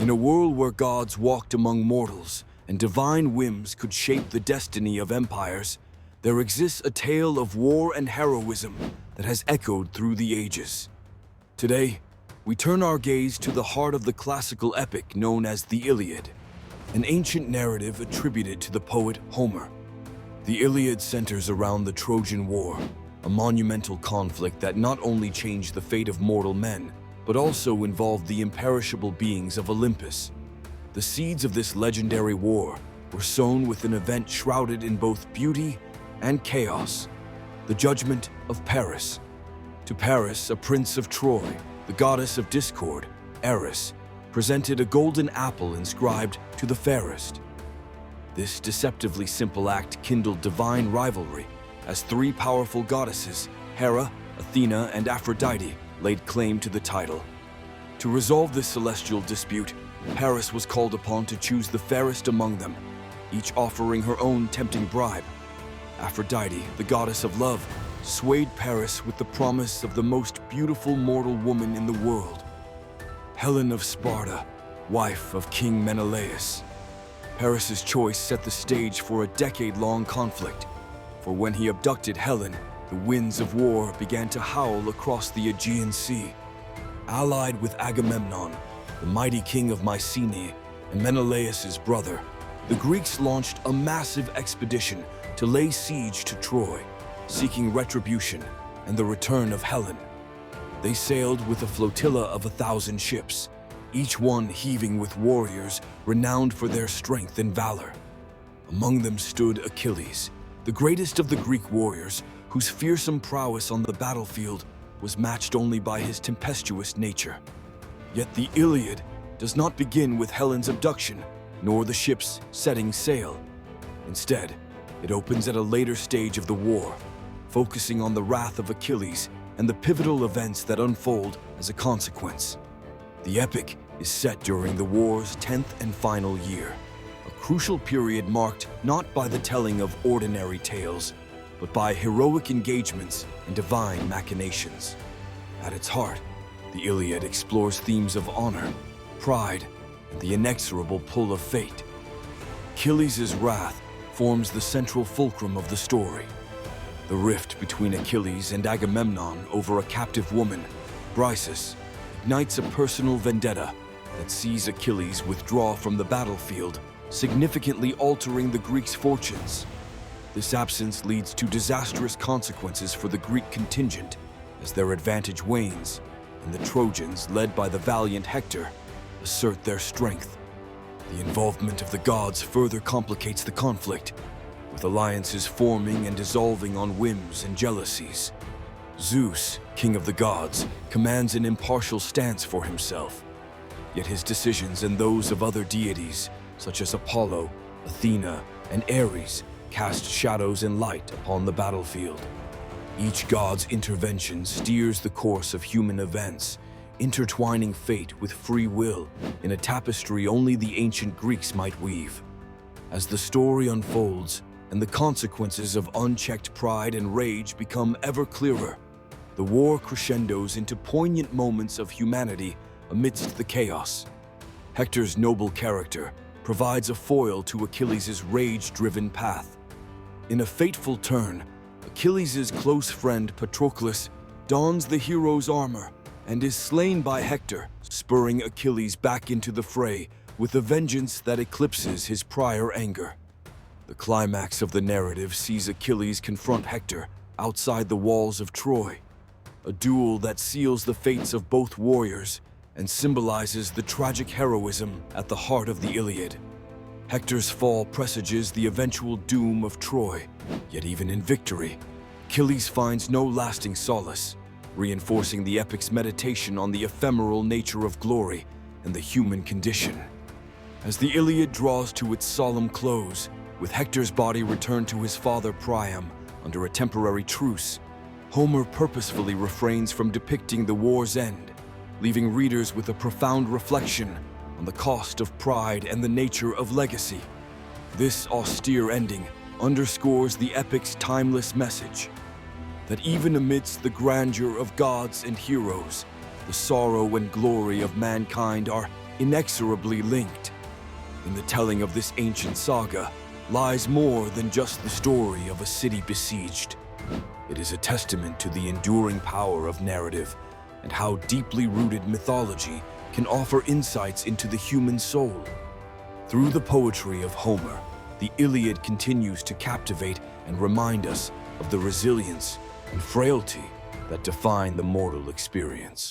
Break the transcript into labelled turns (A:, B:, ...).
A: In a world where gods walked among mortals and divine whims could shape the destiny of empires, there exists a tale of war and heroism that has echoed through the ages. Today, we turn our gaze to the heart of the classical epic known as the Iliad, an ancient narrative attributed to the poet Homer. The Iliad centers around the Trojan War, a monumental conflict that not only changed the fate of mortal men, but also involved the imperishable beings of Olympus. The seeds of this legendary war were sown with an event shrouded in both beauty and chaos, the judgment of Paris. To Paris, a prince of Troy, the goddess of discord, Eris, presented a golden apple inscribed "to the fairest." This deceptively simple act kindled divine rivalry, as three powerful goddesses, Hera, Athena, and Aphrodite, laid claim to the title. To resolve this celestial dispute, Paris was called upon to choose the fairest among them, each offering her own tempting bribe. Aphrodite, the goddess of love, swayed Paris with the promise of the most beautiful mortal woman in the world, Helen of Sparta, wife of King Menelaus. Paris's choice set the stage for a decade-long conflict, for when he abducted Helen, the winds of war began to howl across the Aegean Sea. Allied with Agamemnon, the mighty king of Mycenae and Menelaus's brother, the Greeks launched a massive expedition to lay siege to Troy, seeking retribution and the return of Helen. They sailed with a flotilla of 1,000 ships, each one heaving with warriors renowned for their strength and valor. Among them stood Achilles, the greatest of the Greek warriors, whose fearsome prowess on the battlefield was matched only by his tempestuous nature. Yet the Iliad does not begin with Helen's abduction, nor the ships setting sail. Instead, it opens at a later stage of the war, focusing on the wrath of Achilles and the pivotal events that unfold as a consequence. The epic is set during the war's 10th and final year, a crucial period marked not by the telling of ordinary tales, but by heroic engagements and divine machinations. At its heart, the Iliad explores themes of honor, pride, and the inexorable pull of fate. Achilles' wrath forms the central fulcrum of the story. The rift between Achilles and Agamemnon over a captive woman, Briseis, ignites a personal vendetta that sees Achilles withdraw from the battlefield, significantly altering the Greeks' fortunes. This absence leads to disastrous consequences for the Greek contingent as their advantage wanes, and the Trojans, led by the valiant Hector, assert their strength. The involvement of the gods further complicates the conflict, with alliances forming and dissolving on whims and jealousies. Zeus, king of the gods, commands an impartial stance for himself, yet his decisions and those of other deities, such as Apollo, Athena, and Ares, cast shadows and light upon the battlefield. Each god's intervention steers the course of human events, intertwining fate with free will in a tapestry only the ancient Greeks might weave. As the story unfolds and the consequences of unchecked pride and rage become ever clearer, the war crescendos into poignant moments of humanity amidst the chaos. Hector's noble character provides a foil to Achilles' rage-driven path. In a fateful turn, Achilles' close friend Patroclus dons the hero's armor and is slain by Hector, spurring Achilles back into the fray with a vengeance that eclipses his prior anger. The climax of the narrative sees Achilles confront Hector outside the walls of Troy, a duel that seals the fates of both warriors and symbolizes the tragic heroism at the heart of the Iliad. Hector's fall presages the eventual doom of Troy, yet even in victory, Achilles finds no lasting solace, reinforcing the epic's meditation on the ephemeral nature of glory and the human condition. As the Iliad draws to its solemn close, with Hector's body returned to his father Priam under a temporary truce, Homer purposefully refrains from depicting the war's end, leaving readers with a profound reflection on the cost of pride and the nature of legacy. This austere ending underscores the epic's timeless message, that even amidst the grandeur of gods and heroes, the sorrow and glory of mankind are inexorably linked. In the telling of this ancient saga lies more than just the story of a city besieged. It is a testament to the enduring power of narrative and how deeply rooted mythology can offer insights into the human soul. Through the poetry of Homer, the Iliad continues to captivate and remind us of the resilience and frailty that define the mortal experience.